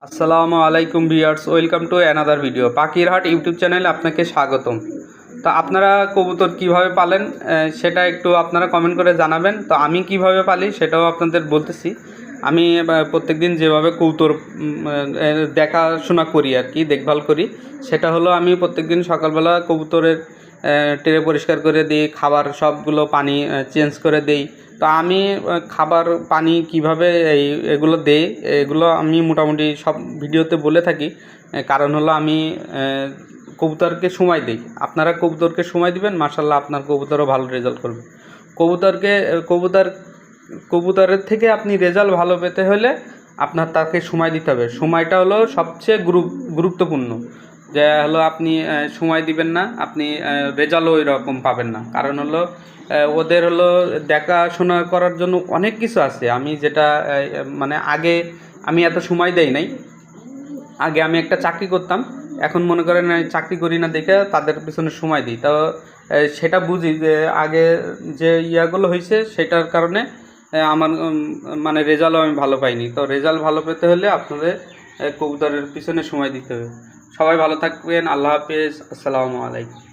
আসসালামু আলাইকুম viewers, welcome to another video. পাখির হাট ইউটিউব চ্যানেলে আপনাকে স্বাগতম। তো আপনারা কবুতর কিভাবে পালেন সেটা একটু আপনারা কমেন্ট করে জানাবেন। তো আমি কিভাবে পালি সেটাও আপনাদের বলতেছি। আমি প্রত্যেক দিন যেভাবে কবুতর দেখাশোনা করি আর কি, দেখভাল করি, সেটা হলো আমি প্রত্যেক দিন সকালবেলা কবুতরের ট্রে পরিষ্কার করে দিই, খাবার সবগুলো পানি চেঞ্জ করে দিই। তো আমি খাবার পানি কিভাবে এগুলো দেই, এগুলো আমি মোটামুটি সব ভিডিওতে বলে থাকি। কারণ হলো আমি কবুতরকে সময় দিই। আপনারা কবুতরকে সময় দিবেন, মাশাআল্লাহ আপনার কবুতরও ভালো রেজাল্ট করবে। কবুতরের থেকে আপনি রেজাল্ট ভালো পেতে হলে আপনার তাকে সময় দিতে হবে। সময়টা হলো সবচেয়ে গুরুত্বপূর্ণ। যে হলো আপনি সময় দিবেন না, আপনি রেজাল্টও ওই রকম পাবেন না। কারণ হলো ওদের হলো দেখাশোনা করার জন্য অনেক কিছু আছে। আমি যেটা মানে আগে আমি এত সময় দেই নাই। আগে আমি একটা চাকরি করতাম, এখন মনে করেন চাকরি করি না দেখে তাদের পিছনে সময় দিই। তো সেটা বুঝি যে আগে যে ইয়াগুলো হয়েছে সেটার কারণে আমার মানে রেজাল্টও আমি ভালো পাইনি। তো রেজাল্ট ভালো পেতে হলে আপনাদের কবুতরের পিছনে সময় দিতে হবে। সবাই ভালো থাকবেন। আল্লাহ হাফেজ। আসসালামু আলাইকুম।